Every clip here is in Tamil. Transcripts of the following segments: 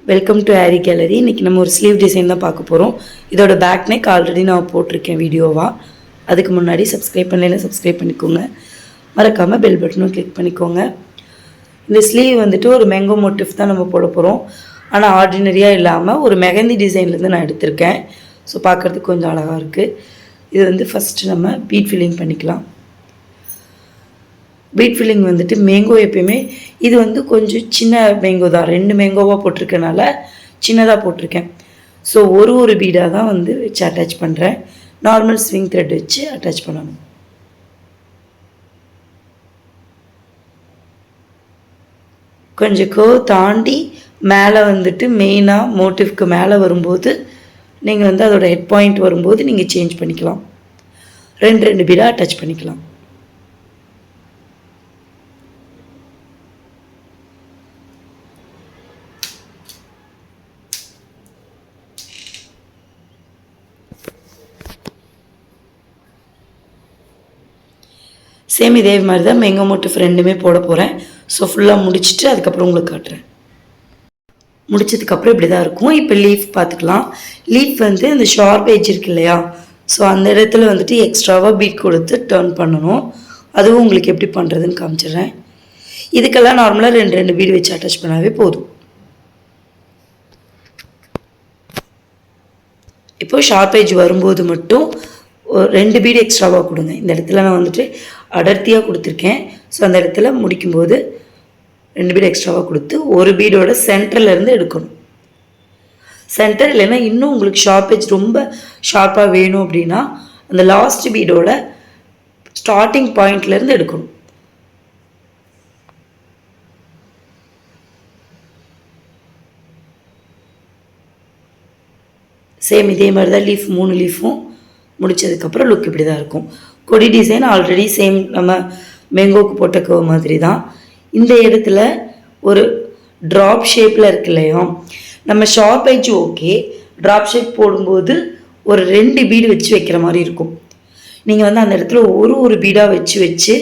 Welcome to aari gallery. இன்றைக்கி நம்ம ஒரு ஸ்லீவ் டிசைன் தான் பார்க்க போகிறோம். இதோட பேக் நெக் ஆல்ரெடி நான் போட்டிருக்கேன் வீடியோவாக. அதுக்கு முன்னாடி சப்ஸ்கிரைப் பண்ணலைன்னா சப்ஸ்கிரைப் பண்ணிக்கோங்க. மறக்காமல் பெல் பட்டனும் கிளிக் பண்ணிக்கோங்க. இந்த ஸ்லீவ் வந்துட்டு ஒரு மேங்கோ மோட்டிவ் தான் நம்ம போட போகிறோம். ஆனால் ஆர்டினரியாக இல்லாமல் ஒரு மெஹந்தி டிசைன்லேருந்து நான் எடுத்திருக்கேன். ஸோ பார்க்குறதுக்கு கொஞ்சம் அழகாக இருக்குது. இது வந்து ஃபஸ்ட்டு நம்ம பீட் ஃபில்லிங் பண்ணிக்கலாம். பீட் ஃபில்லிங் வந்துட்டு மேங்கோ எப்பயுமே இது வந்து கொஞ்சம் சின்ன மேங்கோ தான், 2 மேங்கோவாக போட்டிருக்கனால சின்னதாக போட்டிருக்கேன். ஸோ ஒரு பீடாக தான் வந்து வச்சு அட்டாச் பண்ணுறேன். நார்மல் ஸ்விங் த்ரெட் வச்சு அட்டாச் பண்ணணும். கொஞ்சம் கர்வ் தாண்டி மேலே வந்துட்டு மெயினாக மோட்டிவ்க்கு மேலே வரும்போது நீங்கள் வந்து அதோட ஹெட் பாயிண்ட் வரும்போது நீங்கள் சேஞ்ச் பண்ணிக்கலாம். 2 பீடாக அட்டாச் பண்ணிக்கலாம். சேம் இதே மாதிரி தான் மேங்கோ மோட்டிவ் 2மே போட போகிறேன். ஸோ ஃபுல்லாக முடிச்சுட்டு அதுக்கப்புறம் உங்களுக்கு காட்டுறேன். முடிச்சதுக்கப்புறம் இப்படி தான் இருக்கும். இப்போ லீஃப் பார்த்துக்கலாம். லீஃப் வந்து இந்த ஷார்ப் ஏஜ் இருக்கு இல்லையா, ஸோ அந்த இடத்துல வந்துட்டு எக்ஸ்ட்ராவாக பீட் கொடுத்து டர்ன் பண்ணணும். அதுவும் உங்களுக்கு எப்படி பண்ணுறதுன்னு காமிச்சிடுறேன். இதுக்கெல்லாம் நார்மலாக 2 பீடு வச்சு அட்டாச் பண்ணாவே போதும். இப்போது ஷார்ப் ஏஜ் வரும்போது மட்டும் 2 பீடு எக்ஸ்ட்ராவாக கொடுங்க. இந்த இடத்துல நான் வந்துட்டு அடர்த்தியாக கொடுத்துருக்கேன். ஸோ அந்த இடத்துல முடிக்கும்போது 2 பீடு எக்ஸ்ட்ராவாக கொடுத்து ஒரு பீடோட சென்டர்லேருந்து எடுக்கணும். சென்டர் இல்லைன்னா இன்னும் உங்களுக்கு ஷார்ப் ஏஜ் ரொம்ப ஷார்ப்பாக வேணும் அப்படின்னா அந்த லாஸ்ட் பீடோட ஸ்டார்டிங் பாயிண்ட்லேருந்து எடுக்கணும். சேம் இதே மாதிரி தான் லீஃப் 3 லீஃபும் முடித்ததுக்கப்புறம் லுக் இப்படி தான் இருக்கும். கொடி டிசைன் ஆல்ரெடி சேம் நம்ம மேங்கோக்கு போட்ட கர்வ் மாதிரி தான். இந்த இடத்துல ஒரு ட்ராப் ஷேப்பில் இருக்கு இல்லையா, நம்ம sharp age okay, drop shape போடும்போது ஒரு 2 பீடு வச்சு வைக்கிற மாதிரி இருக்கும். நீங்கள் வந்து அந்த இடத்துல ஒரு பீடாக வச்சு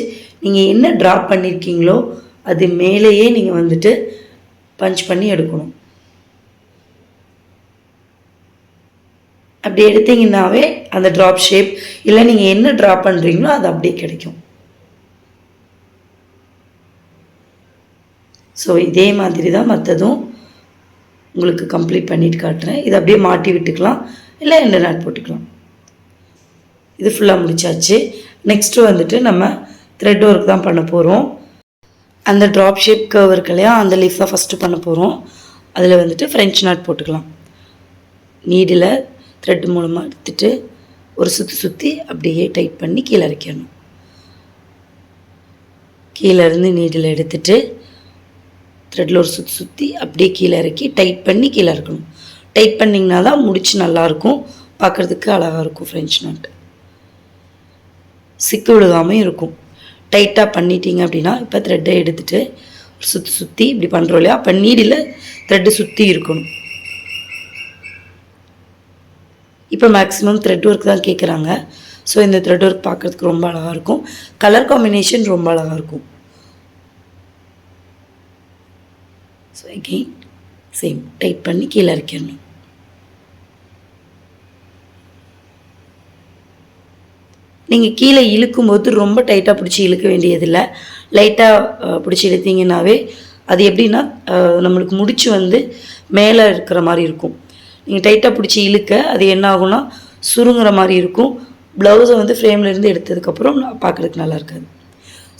நீங்கள் என்ன ட்ராப் பண்ணியிருக்கீங்களோ அது மேலேயே நீங்கள் வந்துட்டு பஞ்ச் பண்ணி எடுக்கணும். அப்படி எடுத்தீங்கன்னாவே அந்த ட்ராப் ஷேப் இல்லை நீங்கள் என்ன ட்ராப் பண்ணுறீங்களோ அது அப்படியே கிடைக்கும். ஸோ இதே மாதிரி தான் மற்றதும் உங்களுக்கு கம்ப்ளீட் பண்ணிட்டு காட்டுறேன். இதை அப்படியே மாட்டி விட்டுக்கலாம், இல்லை 2 நாட் போட்டுக்கலாம். இது ஃபுல்லாக முடிச்சாச்சு. நெக்ஸ்ட்டு வந்துட்டு நம்ம த்ரெட் ஒர்க் தான் பண்ண போகிறோம். அந்த ட்ராப் ஷேப் கர்வ் இருக்கு இல்லையா, அந்த லீஃப் தான் ஃபஸ்ட்டு பண்ண போகிறோம். அதில் வந்துட்டு ஃப்ரெஞ்ச் நாட் போட்டுக்கலாம். நீடில் த்ரெட் மூலமாக எடுத்துகிட்டு ஒரு சுற்றி அப்படியே டைட் பண்ணி கீழே இறக்கிடணும். கீழே இருந்து நீடில் எடுத்துகிட்டு த்ரெட்டில் ஒரு சுற்றி அப்படியே கீழே இறக்கி டைட் பண்ணி கீழே இருக்கணும். டைட் பண்ணிங்கன்னா தான் முடிச்சு நல்லாயிருக்கும், பார்க்குறதுக்கு அழகாக இருக்கும். ஃப்ரெஞ்ச் நாட் சிக்கு விழுகாமல் இருக்கும். டைட்டாக பண்ணிட்டீங்க அப்படின்னா இப்போ த்ரெட்டை எடுத்துகிட்டு ஒரு சுற்றி இப்படி பண்ணுறோம் இல்லையா, அப்போ நீடில் த்ரெட்டு சுற்றி இருக்கணும். இப்போ மேக்ஸிமம் த்ரெட் ஒர்க் தான் கேட்குறாங்க. ஸோ இந்த த்ரெட் ஒர்க் பார்க்குறதுக்கு ரொம்ப அழகாக இருக்கும். கலர் காம்பினேஷன் ரொம்ப அழகாக இருக்கும். ஸோ அகெயின் சேம் டைட் பண்ணி கீழே இறக்கிடணும். நீங்கள் கீழே இழுக்கும்போது ரொம்ப டைட்டாக பிடிச்சி இழுக்க வேண்டியதில்லை. லைட்டாக பிடிச்சி இழுத்தீங்கன்னாவே அது எப்படின்னா நம்மளுக்கு முடிச்சு வந்து மேலே இருக்கிற மாதிரி இருக்கும். நீங்கள் டைட்டாக பிடிச்சி இழுக்க அது என்ன ஆகும்னா சுருங்குற மாதிரி இருக்கும். ப்ளவுஸை வந்து ஃப்ரேம்லேருந்து எடுத்ததுக்கப்புறம் பார்க்குறதுக்கு நல்லா இருக்காது.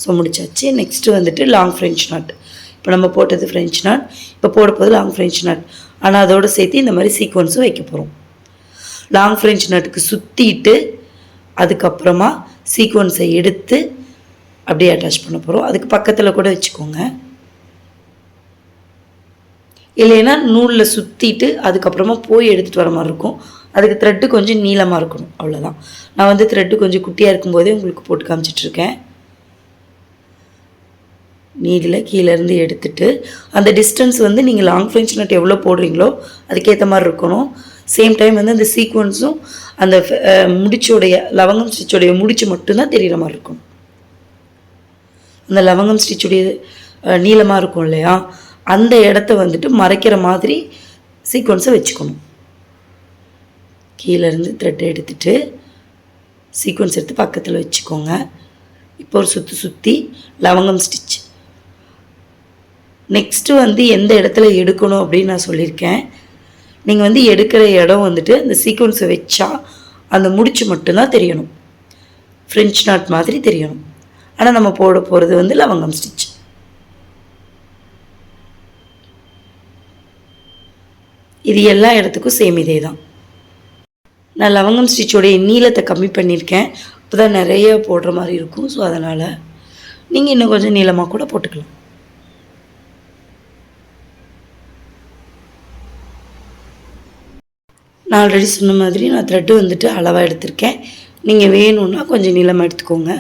ஸோ முடிச்சாச்சு. நெக்ஸ்ட்டு வந்துட்டு லாங் ஃப்ரெஞ்ச் நாட். இப்போ நம்ம போட்டது ஃப்ரெஞ்ச் நாட், இப்போ போட போது லாங் ஃப்ரெஞ்ச் நாட். ஆனால் அதோடு சேர்த்து இந்த மாதிரி சீக்வன்ஸும் வைக்க போகிறோம். லாங் ஃப்ரெஞ்ச் நாட்டுக்கு சுற்றிட்டு அதுக்கப்புறமா சீக்வன்ஸை எடுத்து அப்படியே அட்டாச் பண்ண போகிறோம். அதுக்கு பக்கத்தில் கூட வச்சுக்கோங்க, இல்லைன்னா நூலில் சுற்றிட்டு அதுக்கப்புறமா போய் எடுத்துகிட்டு வர மாதிரி இருக்கும். அதுக்கு த்ரெட்டு கொஞ்சம் நீளமாக இருக்கணும், அவ்வளோதான். நான் வந்து த்ரெட்டு கொஞ்சம் குட்டியாக இருக்கும்போதே உங்களுக்கு போட்டு காமிச்சிட்ருக்கேன். நீடில் கீழேருந்து எடுத்துகிட்டு அந்த டிஸ்டன்ஸ் வந்து நீங்கள் லாங் ஃப்ரெஞ்ச் நாட் எவ்வளோ போடுறீங்களோ அதுக்கேற்ற மாதிரி இருக்கணும். சேம் டைம் வந்து அந்த சீக்வன்ஸும் அந்த முடிச்சோடைய லவங்கம் ஸ்டிச்சோடைய முடிச்சு மட்டும்தான் தெரிகிற மாதிரி இருக்கும். அந்த லவங்கம் ஸ்டிச்சுடைய நீளமாக இருக்கும் இல்லையா, அந்த இடத்த வந்துட்டு மறைக்கிற மாதிரி சீக்வன்ஸை வச்சுக்கணும். கீழேருந்து த்ரெட்டை எடுத்துகிட்டு சீக்வன்ஸ் எடுத்து பக்கத்தில் வச்சுக்கோங்க. இப்போ ஒரு சுற்றி லவங்கம் ஸ்டிச். நெக்ஸ்ட்டு வந்து எந்த இடத்துல எடுக்கணும் அப்படின்னு நான் சொல்லியிருக்கேன். நீங்கள் வந்து எடுக்கிற இடம் வந்துட்டு அந்த சீக்வன்ஸை வச்சா அந்த முடிச்சு மட்டும்தான் தெரியணும். ஃப்ரெஞ்ச் நாட் மாதிரி தெரியணும். ஆனால் நம்ம போட போகிறது வந்து லவங்கம் ஸ்டிச். இது எல்லா இடத்துக்கும் சேம் இதே தான். நான் லவங்கம் ஸ்டிச்சோடைய நீளத்தை கம்மி பண்ணியிருக்கேன். இப்போ தான் நிறைய போடுற மாதிரி இருக்கும். ஸோ அதனால் நீங்கள் இன்னும் கொஞ்சம் நீளமாக கூட போட்டுக்கலாம். நான் ஆல்ரெடி சொன்ன மாதிரி நான் த்ரெட்டு வந்துட்டு அளவாக எடுத்திருக்கேன். நீங்கள் வேணும்னா கொஞ்சம் நீளமாக எடுத்துக்கோங்க.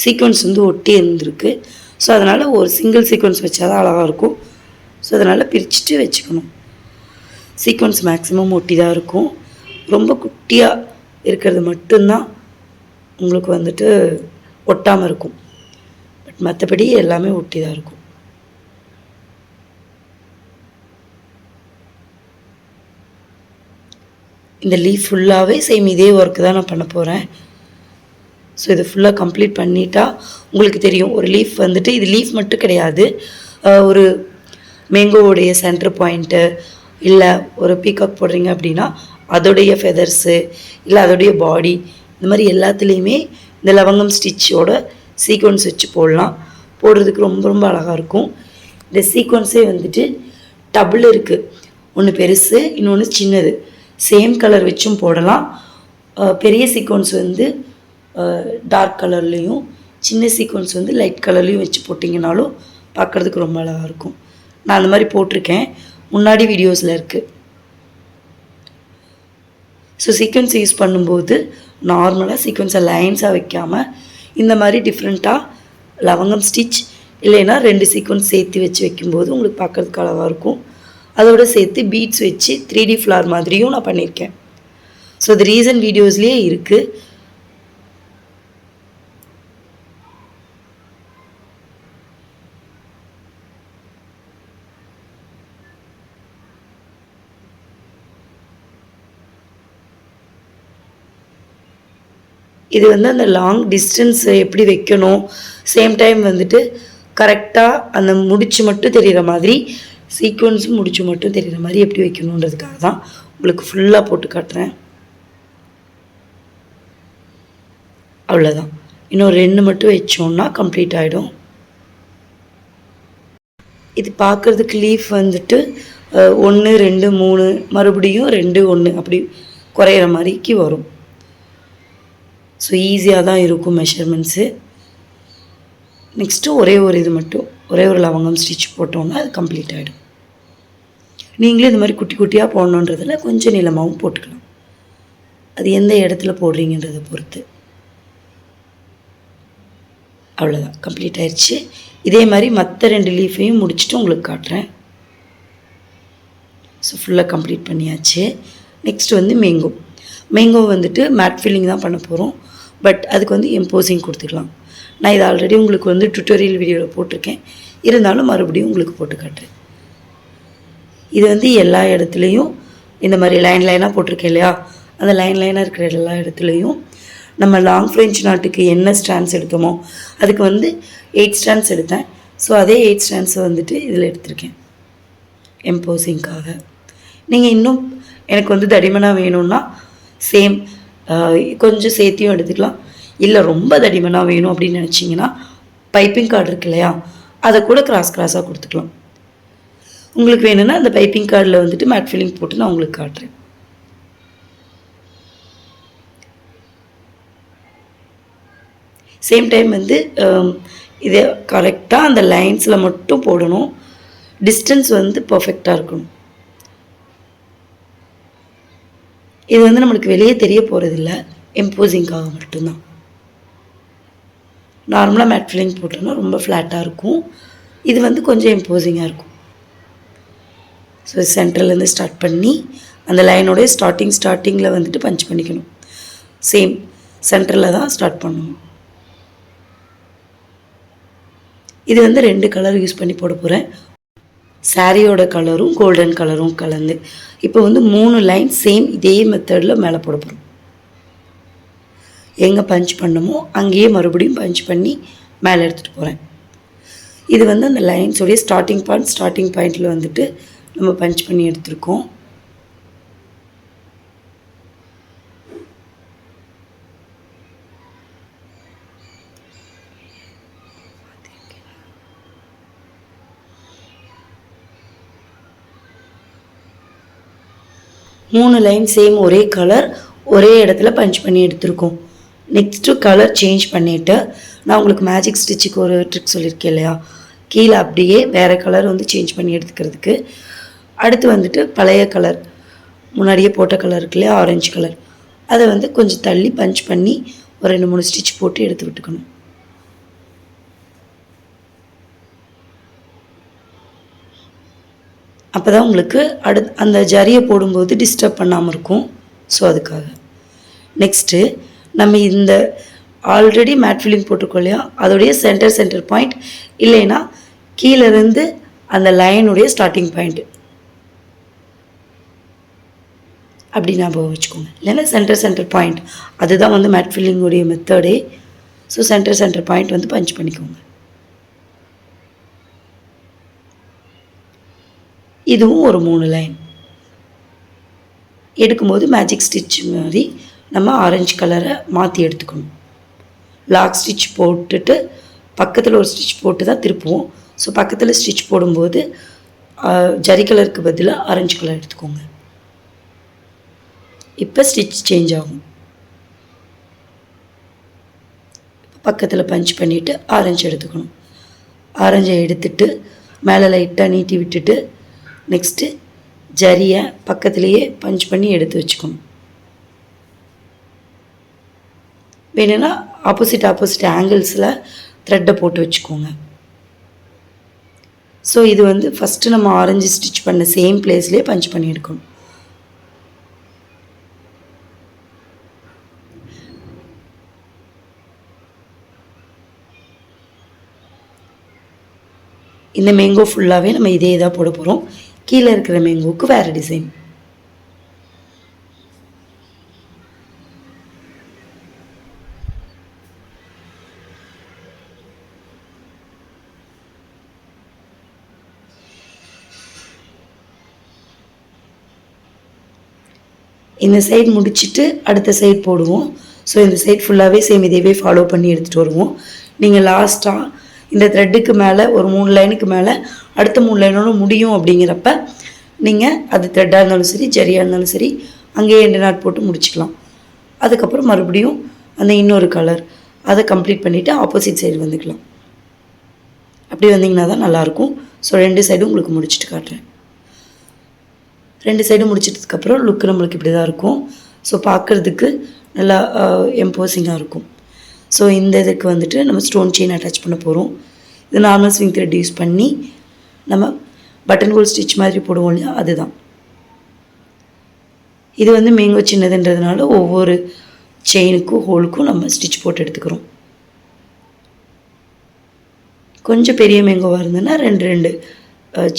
சீக்வன்ஸ் வந்து ஒட்டி இருந்திருக்கு. ஸோ அதனால் ஒரு சிங்கிள் சீக்வன்ஸ் வச்சா தான் அழகாக இருக்கும். ஸோ அதனால் பிரிச்சுட்டு வச்சுக்கணும். சீக்வன்ஸ் மேக்ஸிமம் ஒட்டி தான் இருக்கும். ரொம்ப குட்டியாக இருக்கிறது மட்டும்தான் உங்களுக்கு வந்துட்டு ஒட்டாமல் இருக்கும். பட் மற்றபடி எல்லாமே ஒட்டி தான் இருக்கும். இந்த லீஃப் ஃபுல்லாகவே சேம் இதே ஒர்க்கு தான் நான் பண்ண போகிறேன். ஸோ இது ஃபுல்லாக கம்ப்ளீட் பண்ணிட்டா உங்களுக்கு தெரியும். ஒரு லீஃப் வந்துட்டு இது லீஃப் மட்டும் கிடையாது. ஒரு மேங்கோவுடைய சென்டர் பாயிண்ட்டு இல்லை ஒரு பீகாக் போடுறீங்க அப்படின்னா அதோடைய ஃபெதர்ஸு இல்லை அதோடைய பாடி இந்த மாதிரி எல்லாத்துலேயுமே இந்த லவங்கம் ஸ்டிச்சோட சீக்வன்ஸ் வச்சு போடலாம். போடுறதுக்கு ரொம்ப ரொம்ப அழகாக இருக்கும். இந்த சீக்வன்ஸே வந்துட்டு டபுள் இருக்குது. ஒன்று பெருசு, இன்னொன்று சின்னது. சேம் கலர் வச்சும் போடலாம். பெரிய சீக்வன்ஸ் வந்து டார்க் கலர்லேயும் சின்ன சீக்வன்ஸ் வந்து லைட் கலர்லேயும் வச்சு போட்டிங்கனாலும் பார்க்குறதுக்கு ரொம்ப அழகாக இருக்கும். நான் அந்த மாதிரி போட்டிருக்கேன், முன்னாடி வீடியோஸில் இருக்குது. ஸோ சீக்வன்ஸ் யூஸ் பண்ணும்போது நார்மலாக சீக்வன்ஸை லைன்ஸாக வைக்காமல் இந்த மாதிரி டிஃப்ரெண்ட்டாக லவங்கம் ஸ்டிச் இல்லைன்னா 2 சீக்வன்ஸ் சேர்த்து வச்சு வைக்கும்போது உங்களுக்கு பார்க்குறதுக்கு அழகாக இருக்கும். அதோடு சேர்த்து பீட்ஸ் வச்சு 3D ஃப்ளார் மாதிரியும் நான் பண்ணியிருக்கேன். ஸோ இது ரீசன்ட் வீடியோஸ்லேயே இருக்குது. இது வந்து அந்த லாங் டிஸ்டன்ஸை எப்படி வைக்கணும், சேம் டைம் வந்துட்டு கரெக்டாக அந்த முடிச்சு மட்டும் தெரிகிற மாதிரி சீக்வன்ஸும் முடிச்சு மட்டும் தெரிகிற மாதிரி எப்படி வைக்கணுன்றதுக்காக தான் உங்களுக்கு ஃபுல்லாக போட்டு காட்டுறேன். அவ்வளோதான். இன்னும் 2 மட்டும் வச்சோன்னா கம்ப்ளீட் ஆகிடும். இது பார்க்குறதுக்கு லீஃப் வந்துட்டு 1 2 3 மறுபடியும் 2 1 அப்படி குறையிற மாதிரிக்கு வரும். ஸோ ஈஸியாக தான் இருக்கும் மெஷர்மெண்ட்ஸு. நெக்ஸ்ட்டு ஒரே ஒரு லவங்கம் ஸ்டிச் போட்டோன்னா அது கம்ப்ளீட் ஆகிடும். நீங்களே இந்த மாதிரி குட்டி குட்டியாக போடணுன்றதில் கொஞ்சம் நீளமாகவும் போட்டுக்கலாம். அது எந்த இடத்துல போடுறீங்கன்றதை பொறுத்து. அவ்வளோதான், கம்ப்ளீட் ஆயிடுச்சு. இதே மாதிரி மற்ற 2 லீஃபையும் முடிச்சுட்டு உங்களுக்கு காட்டுறேன். ஸோ ஃபுல்லாக கம்ப்ளீட் பண்ணியாச்சு. நெக்ஸ்ட் வந்து மேங்கோ வந்துட்டு மேட் ஃபில்லிங் தான் பண்ண போகிறோம். பட் அதுக்கு வந்து எம்போசிங் கொடுத்துக்கலாம். நான் இதை ஆல்ரெடி உங்களுக்கு வந்து டுட்டோரியல் வீடியோவில் போட்டிருக்கேன். இருந்தாலும் மறுபடியும் உங்களுக்கு போட்டு காட்டுறேன். இது வந்து எல்லா இடத்துலையும் இந்த மாதிரி லைனாக போட்டிருக்கேன் இல்லையா, அந்த லைனாக இருக்கிற எல்லா இடத்துலையும் நம்ம லாங் ஃப்ரெஞ்ச் நாட்டுக்கு என்ன ஸ்டாண்ட்ஸ் எடுத்தோமோ அதுக்கு வந்து 8 ஸ்டாண்ட்ஸ் எடுத்தேன். ஸோ அதே 8 ஸ்டாண்ட்ஸை வந்துட்டு இதில் எடுத்திருக்கேன் எம்போசிங்காக. நீங்கள் இன்னும் எனக்கு வந்து தடிமனாக வேணும்னா சேம் கொஞ்சம் சேர்த்தியும் எடுத்துக்கலாம். இல்லை ரொம்ப தடிமனாக வேணும் அப்படின்னு நினச்சிங்கன்னா பைப்பிங் கார்டு இருக்கு இல்லையா, அதை கூட கிராஸாக கொடுத்துக்கலாம். உங்களுக்கு வேணும்னா அந்த பைப்பிங் கார்டில் வந்துட்டு மேட் ஃபில்லிங் போட்டு நான் உங்களுக்கு காட்டுறேன். சேம் டைம் வந்து இதை கரெக்டாக அந்த லைன்ஸில் மட்டும் போடணும். டிஸ்டன்ஸ் வந்து பர்ஃபெக்டாக இருக்கணும். இது வந்து நம்மளுக்கு வெளியே தெரிய போகிறதில்ல, எம்போசிங்காக மட்டும்தான். நார்மலாக மேட் ஃபில்லிங் போட்டோன்னா ரொம்ப ஃப்ளாட்டாக இருக்கும். இது வந்து கொஞ்சம் எம்போசிங்காக இருக்கும். ஸோ சென்டர்லேருந்து ஸ்டார்ட் பண்ணி அந்த லைனோடைய ஸ்டார்டிங்கில் வந்துட்டு பஞ்ச் பண்ணிக்கணும். சேம் சென்டரில் தான் ஸ்டார்ட் பண்ணணும். இது வந்து 2 கலர் யூஸ் பண்ணி போட போகிறேன். சாரியோட கலரும் கோல்டன் கலரும் கலந்து. இப்போ வந்து 3 லைன் சேம் இதே மெத்தடில் மேலே போட போகிறோம். எங்கே பஞ்ச் பண்ணமோ அங்கேயே மறுபடியும் பஞ்ச் பண்ணி மேலே எடுத்துகிட்டு போகிறேன். இது வந்து அந்த லைன்ஸோடைய ஸ்டார்டிங் பாயிண்டில் வந்துட்டு நம்ம பஞ்ச் பண்ணி எடுத்துருக்கோம். மூணு லைன் சேம் ஒரே கலர் ஒரே இடத்துல பஞ்ச் பண்ணி எடுத்துருக்கோம். நெக்ஸ்ட்டு கலர் சேஞ்ச் பண்ணிவிட்டு நான் உங்களுக்கு மேஜிக் ஸ்டிச்சுக்கு ஒரு ட்ரிக் சொல்லியிருக்கேன் இல்லையா, கீழே அப்படியே வேறு கலர் வந்து சேஞ்ச் பண்ணி எடுத்துக்கிறதுக்கு. அடுத்து வந்துட்டு பழைய கலர் முன்னாடியே போட்ட கலர் இருக்கு இல்லையா, ஆரஞ்சு கலர், அதை வந்து கொஞ்சம் தள்ளி பஞ்ச் பண்ணி ஒரு 2-3 ஸ்டிச் போட்டு எடுத்து விட்டுக்கணும். அப்போ தான் உங்களுக்கு அந்த ஜரியை போடும்போது டிஸ்டர்ப் பண்ணாமல் இருக்கும். ஸோ அதுக்காக நெக்ஸ்ட்டு நம்ம இந்த ஆல்ரெடி மேட் ஃபில்லிங் போட்டிருக்கோம் இல்லையா, அதோடைய சென்டர் பாயிண்ட் இல்லைன்னா கீழேருந்து அந்த லைனுடைய ஸ்டார்டிங் பாயிண்ட்டு அப்படி ஞாபகம் வச்சுக்கோங்க. இல்லைன்னா சென்டர் பாயிண்ட் அதுதான் வந்து மேட் ஃபில்லிங்குடைய மெத்தடே. ஸோ சென்டர் பாயிண்ட் வந்து பஞ்ச் பண்ணிக்கோங்க. இதுவும் ஒரு 3 லைன் எடுக்கும்போது மேஜிக் ஸ்டிச் மாதிரி நம்ம ஆரஞ்சு கலரை மாற்றி எடுத்துக்கணும். லாக் ஸ்டிச் போட்டுட்டு பக்கத்தில் ஒரு ஸ்டிச் போட்டு தான் திருப்புவோம். ஸோ பக்கத்தில் ஸ்டிச் போடும்போது ஜரி கலருக்கு பதிலாக ஆரஞ்சு கலர் எடுத்துக்கோங்க. இப்போ ஸ்டிச் சேஞ்ச் ஆகும். பக்கத்தில் பஞ்ச் பண்ணிவிட்டு ஆரஞ்சு எடுத்துக்கணும். ஆரஞ்சை எடுத்துட்டு மேலே லைட்டாக நீட்டி விட்டுட்டு நெக்ஸ்ட்டு ஜரியை பக்கத்துலேயே பஞ்ச் பண்ணி எடுத்து வச்சுக்கணும். வேணும்னா ஆப்போசிட் ஆங்கிள்ஸில் த்ரெட்டை போட்டு வச்சுக்கோங்க. ஸோ இது வந்து ஃபஸ்ட்டு நம்ம ஆரஞ்சு ஸ்டிச் பண்ண சேம் பிளேஸ்லேயே பஞ்ச் பண்ணி எடுக்கணும். இந்த மேங்கோ ஃபுல்லாகவே நம்ம இதே தான் போட போகிறோம். கீழே இருக்கிற மேங்கோவுக்கு வேறு டிசைன். இந்த சைடு முடிச்சுட்டு அடுத்த சைடு போடுவோம். ஸோ இந்த சைடு ஃபுல்லாகவே சேம் இதேவே ஃபாலோ பண்ணி எடுத்துகிட்டு வருவோம். நீங்கள் லாஸ்ட்டாக இந்த த்ரெட்டுக்கு மேலே ஒரு 3 லைனுக்கு மேலே அடுத்த 3 லைனோட முடியும் அப்படிங்கிறப்ப நீங்கள் அது த்ரெட்டாக இருந்தாலும் சரி ஜரியாக இருந்தாலும் சரி அங்கேயே 2 நாட் போட்டு முடிச்சுக்கலாம். அதுக்கப்புறம் மறுபடியும் அந்த இன்னொரு கலர் அதை கம்ப்ளீட் பண்ணிவிட்டு ஆப்போசிட் சைடு வந்துக்கலாம். அப்படி வந்தீங்கன்னா தான் நல்லாயிருக்கும். ஸோ 2 சைடும் உங்களுக்கு முடிச்சுட்டு காட்டுறேன். 2 சைடும் முடிச்சிட்டதுக்கப்புறம் லுக்கு நம்மளுக்கு இப்படி தான் இருக்கும். ஸோ பார்க்குறதுக்கு நல்லா எம்போசிங்காக இருக்கும். ஸோ இந்த இதுக்கு வந்துட்டு நம்ம ஸ்டோன் செயின் அட்டாச் பண்ண போகிறோம். இது நார்மல் ஸ்விங் த்ரெட் யூஸ் பண்ணி நம்ம பட்டன் ஹோல் ஸ்டிச் மாதிரி போடுவோம் இல்லையா, அதுதான். இது வந்து மேங்கோ சின்னதுன்றதுனால ஒவ்வொரு செயினுக்கும் ஹோலுக்கும் நம்ம ஸ்டிச் போட்டு எடுத்துக்கிறோம். கொஞ்சம் பெரிய மேங்கோவாக இருந்ததுன்னா 2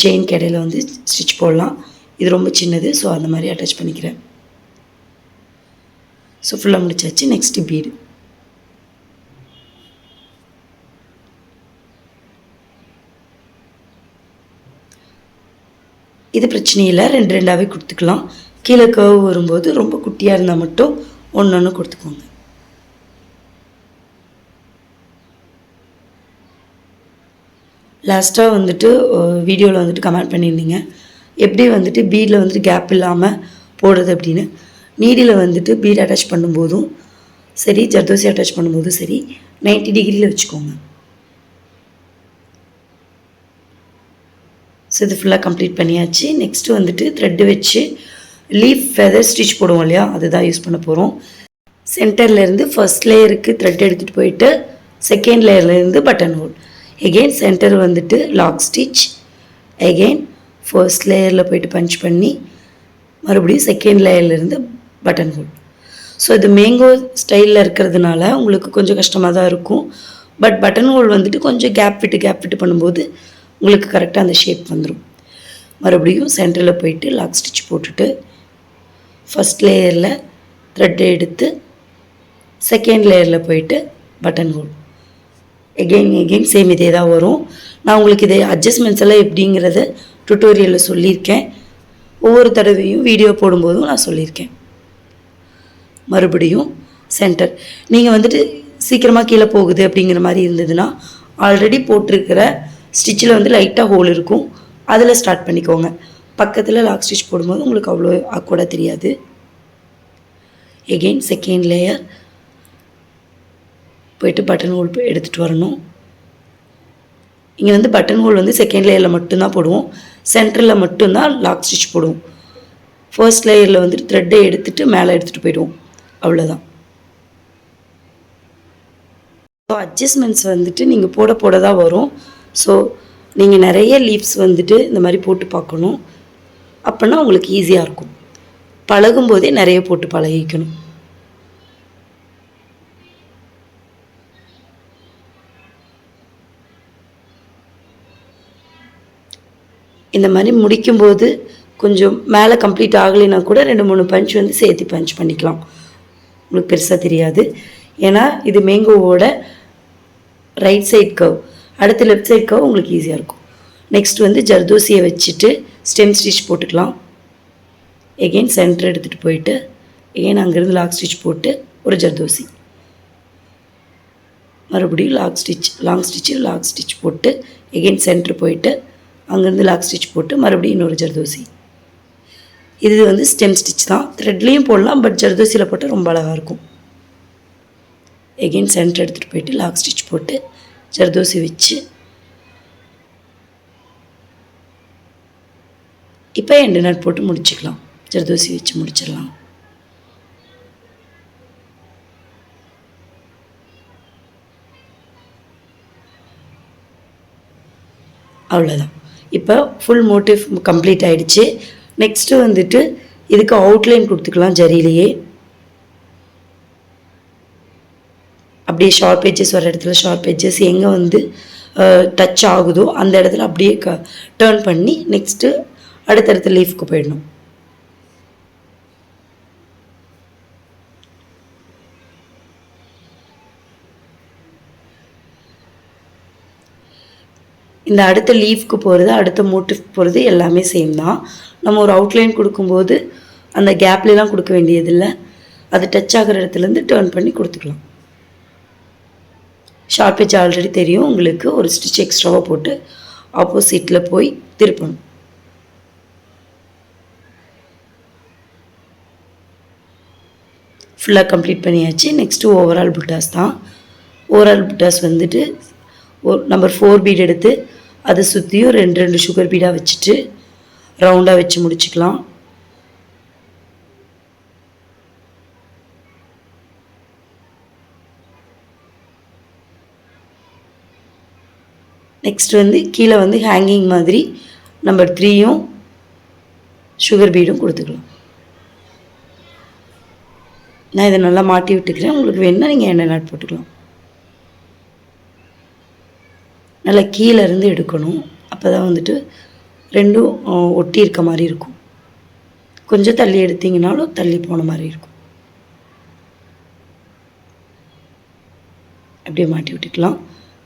செயின் கடையில் வந்து ஸ்டிச் போடலாம். இது ரொம்ப சின்னது, ஸோ அந்த மாதிரி அட்டாச் பண்ணிக்கிறேன். ஸோ ஃபுல்லாக முடிச்சாச்சு. நெக்ஸ்ட்டு பீடு. இது பிரச்சனை இல்லை, 2 கொடுத்துக்கலாம். கீழே கர்வ் வரும்போது ரொம்ப குட்டியாக இருந்தால் மட்டும் 1 கொடுத்துக்கோங்க. லாஸ்ட்டாக வந்துட்டு வீடியோவில் வந்துட்டு கமெண்ட் பண்ணியிருந்தீங்க எப்படி வந்துட்டு பீடில் வந்துட்டு கேப் இல்லாமல் போடுறது அப்படின்னு. நீடியில் வந்துட்டு பீட் அட்டாச் பண்ணும்போதும் சரி ஜர்தோசி அட்டாச் பண்ணும்போதும் சரி 90 டிகிரியில் வச்சுக்கோங்க. ஸோ இது ஃபுல்லாக கம்ப்ளீட் பண்ணியாச்சு. நெக்ஸ்ட்டு வந்துட்டு த்ரெட்டு வச்சு லீஃப் ஃபெதர் ஸ்டிச் போடுவோம் இல்லையா, அதுதான் யூஸ் பண்ண போகிறோம். சென்டர்லேருந்து ஃபர்ஸ்ட் லேயருக்கு த்ரெட் எடுத்துகிட்டு போயிட்டு செகண்ட் லேயர்லேருந்து பட்டன் ஹோல், எகெயின் சென்டர் வந்துட்டு லாக் ஸ்டிச், எகெயின் ஃபர்ஸ்ட் லேயரில் போயிட்டு பஞ்ச் பண்ணி மறுபடியும் செகண்ட் லேயர்லேருந்து பட்டன் ஹோல். ஸோ இது மேங்கோ ஸ்டைலில் இருக்கிறதுனால உங்களுக்கு கொஞ்சம் கஷ்டமாக தான் இருக்கும். பட் பட்டன் ஹோல் வந்துட்டு கொஞ்சம் கேப் விட்டு பண்ணும்போது உங்களுக்கு கரெக்டாக அந்த ஷேப் வந்துடும். மறுபடியும் சென்டரில் போயிட்டு லாக் ஸ்டிச் போட்டுட்டு ஃபஸ்ட் லேயரில் த்ரெட்டை எடுத்து செகண்ட் லேயரில் போயிட்டு பட்டன் ஹோல் எகெயின் சேம் இதே தான் வரும். நான் உங்களுக்கு இதை அட்ஜஸ்ட்மெண்ட்ஸ் எல்லாம் எப்படிங்கிறத டுட்டோரியலில் சொல்லியிருக்கேன். ஒவ்வொரு தடவையும் வீடியோ போடும்போதும் நான் சொல்லியிருக்கேன். மறுபடியும் சென்டர் நீங்கள் வந்துட்டு சீக்கிரமாக கீழே போகுது அப்படிங்கிற மாதிரி இருந்ததுன்னா ஆல்ரெடி போட்டிருக்கிற ஸ்டிச்சில் வந்து லைட்டாக ஹோல் இருக்கும், அதில் ஸ்டார்ட் பண்ணிக்கோங்க. பக்கத்தில் லாக் ஸ்டிச் போடும்போது உங்களுக்கு அவ்வளோ ஆக்வர்டாக தெரியாது. எகெயின் செகண்ட் லேயர் போயிட்டு பட்டன் ஹோல் எடுத்துகிட்டு வரணும். இங்கே வந்து பட்டன் ஹோல் வந்து செகண்ட் லேயரில் மட்டும்தான் போடுவோம், சென்டரில் மட்டும்தான் லாக் ஸ்டிச் போடுவோம். ஃபர்ஸ்ட் லேயரில் வந்துட்டு த்ரெட்டை எடுத்துகிட்டு மேலே எடுத்துகிட்டு போயிடுவோம், அவ்வளோதான். ஸோ அட்ஜஸ்ட்மெண்ட்ஸ் வந்துட்டு நீங்கள் போட தான் வரும். ஸோ நீங்கள் நிறைய லீவ்ஸ் வந்துட்டு இந்த மாதிரி போட்டு பார்க்கணும். அப்படின்னா உங்களுக்கு ஈஸியாக இருக்கும். பழகும்போதே நிறைய போட்டு பழகிக்கணும். இந்த மாதிரி முடிக்கும்போது கொஞ்சம் மேலே கம்ப்ளீட் ஆகலைன்னா கூட 2-3 பஞ்ச் வந்து சேர்த்து பஞ்ச் பண்ணிக்கலாம், உங்களுக்கு பெருசாக தெரியாது. ஏன்னா இது மேங்கோவோட ரைட் சைட் கர்வ், அடுத்த லெஃப்ட் சைட் கர்வ் உங்களுக்கு ஈஸியாக இருக்கும். நெக்ஸ்ட் வந்து ஜர்தோசியை வச்சுட்டு ஸ்டெம் ஸ்டிச் போட்டுக்கலாம். எகெயின் சென்டர் எடுத்துகிட்டு போயிட்டு எகெயின் அங்கேருந்து லாக் ஸ்டிச் போட்டு ஒரு ஜர்தோசி, மறுபடியும் லாங் ஸ்டிச் போட்டு எகெயின் சென்டர் போயிட்டு அங்கேருந்து லாக் ஸ்டிச் போட்டு மறுபடியும் இன்னொரு ஜர்தோசி. இது வந்து ஸ்டெம் ஸ்டிச் தான், த்ரெட்லேயும் போடலாம், பட் ஜர்தோசியில் போட்டால் ரொம்ப அழகாக இருக்கும். எகெயின் சென்டர் எடுத்துகிட்டு போயிட்டு லாக் ஸ்டிச் போட்டு ஜர்தோசி வச்சு இப்போ எண்டு நட் போட்டு முடிச்சுக்கலாம். ஜர்தோசி வச்சு முடிச்சிடலாம். அவ்வளோதான். இப்போ ஃபுல் மோட்டிவ் கம்ப்ளீட் ஆகிடுச்சு. நெக்ஸ்ட்டு வந்துட்டு இதுக்கு அவுட்லைன் கொடுத்துக்கலாம். ஜரியிலேயே அப்படியே ஷார்ப் எட்ஜஸ் வர இடத்துல ஷார்ப் எட்ஜஸ் எங்கே வந்து டச் ஆகுதோ அந்த இடத்துல அப்படியே டேர்ன் பண்ணி நெக்ஸ்ட்டு அடுத்தடுத்த லீஃப்க்கு போயிடணும். இந்த அடுத்த லீஃப்க்கு போகிறது, அடுத்த மோட்டிவ் போகிறது எல்லாமே சேம் தான். நம்ம ஒரு அவுட்லைன் கொடுக்கும்போது அந்த கேப்லாம் கொடுக்க வேண்டியதில்லை, அது டச் ஆகிற இடத்துலேருந்து டேர்ன் பண்ணி கொடுத்துக்கலாம். ஷார்ப் எட்ஜ் ஆல்ரெடி தெரியும் உங்களுக்கு, ஒரு ஸ்டிச் எக்ஸ்ட்ராவாக போட்டு ஆப்போசிட்டில் போய் திருப்பணும். ஃபுல்லாக கம்ப்ளீட் பண்ணியாச்சு. நெக்ஸ்ட்டு ஓவரால் புட்டாஸ் தான். ஓவரால் புட்டாஸ் வந்துட்டு நம்பர் 4 பீட் எடுத்து அதை சுற்றியும் 2 சுகர் பீடாக வச்சுட்டு ரவுண்டாக வச்சு முடிச்சுக்கலாம். நெக்ஸ்ட் வந்து கீழே வந்து ஹேங்கிங் மாதிரி நம்பர் 3யும் சுகர் பீடும் கொடுத்துக்கலாம். நான் இதை நல்லா மாட்டி விட்டுக்கிறேன். உங்களுக்கு வேணுன்னா நீங்கள் எண்ணெய் நாட் போட்டுக்கலாம். நல்லா கீழே இருந்து எடுக்கணும், அப்போ தான் வந்துட்டு ரெண்டும் ஒட்டி இருக்க மாதிரி இருக்கும். கொஞ்சம் தள்ளி எடுத்திங்கனாலும் தள்ளி போன மாதிரி இருக்கும். அப்படியே மாட்டி விட்டுக்கலாம்.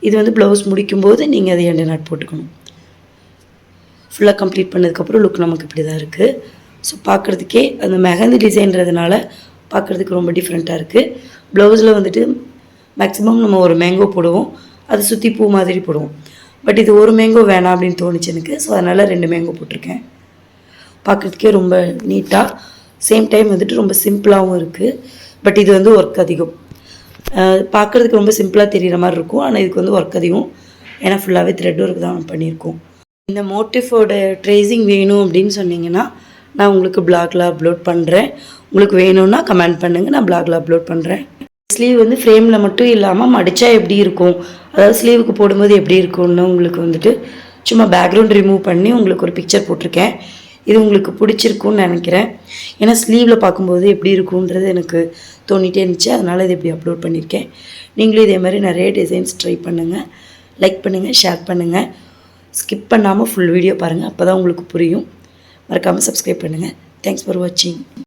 இது வந்து ப்ளவுஸ் முடிக்கும்போது நீங்கள் அதை எண்ணெய் நாட் போட்டுக்கணும். ஃபுல்லாக கம்ப்ளீட் பண்ணதுக்கப்புறம் லுக் நமக்கு இப்படி தான் இருக்குது. ஸோ பார்க்குறதுக்கே அந்த மெஹந்தி டிசைன்றதுனால பார்க்குறதுக்கு ரொம்ப டிஃப்ரெண்ட்டாக இருக்குது. ப்ளவுஸில் வந்துட்டு மேக்ஸிமம் நம்ம ஒரு மேங்கோ போடுவோம், அதை சுற்றி பூ மாதிரி போடுவோம். பட் இது ஒரு மேங்கோ வேணாம் அப்படின்னு தோணுச்சு எனக்கு. ஸோ அதனால் 2 மேங்கோ போட்டிருக்கேன். பார்க்குறதுக்கே ரொம்ப நீட்டாக, சேம் டைம் வந்துட்டு ரொம்ப சிம்பிளாகவும் இருக்குது. பட் இது வந்து ஒர்க் அதிகம். பார்க்குறதுக்கு ரொம்ப சிம்பிளாக தெரிகிற மாதிரி இருக்கும், ஆனால் இதுக்கு வந்து ஒர்க் அதிகம். ஏன்னா ஃபுல்லாகவே த்ரெட் ஒர்க் தான் பண்ணியிருக்கோம். இந்த மோட்டிஃபோட ட்ரேசிங் வேணும் அப்படின்னு சொன்னீங்கன்னா நான் உங்களுக்கு பிளாகில் அப்லோட் பண்ணுறேன். உங்களுக்கு வேணும்னா கமெண்ட் பண்ணுங்கள், நான் பிளாகில் அப்லோட் பண்ணுறேன். ஸ்லீவ் வந்து ஃப்ரேமில் மட்டும் இல்லாமல் மடித்தா எப்படி இருக்கும், அதாவது ஸ்லீவுக்கு போடும்போது எப்படி இருக்கும்னு உங்களுக்கு வந்துட்டு சும்மா பேக்ரவுண்ட் ரிமூவ் பண்ணி உங்களுக்கு ஒரு பிக்சர் போட்டிருக்கேன். இது உங்களுக்கு பிடிச்சிருக்குன்னு நினைக்கிறேன். ஏன்னா ஸ்லீவில் பார்க்கும்போது எப்படி இருக்குன்றது எனக்கு தோணிகிட்டே இருந்துச்சு, அதனால் இது இப்படி அப்லோட் பண்ணியிருக்கேன். நீங்களும் இதே மாதிரி நிறைய டிசைன்ஸ் ட்ரை பண்ணுங்கள். லைக் பண்ணுங்கள், ஷேர் பண்ணுங்கள். ஸ்கிப் பண்ணாமல் ஃபுல் வீடியோ பாருங்கள், அப்போ தான் உங்களுக்கு புரியும். மறக்காமல் சப்ஸ்கிரைப் பண்ணுங்கள். தேங்க்ஸ் ஃபார் வாட்சிங்.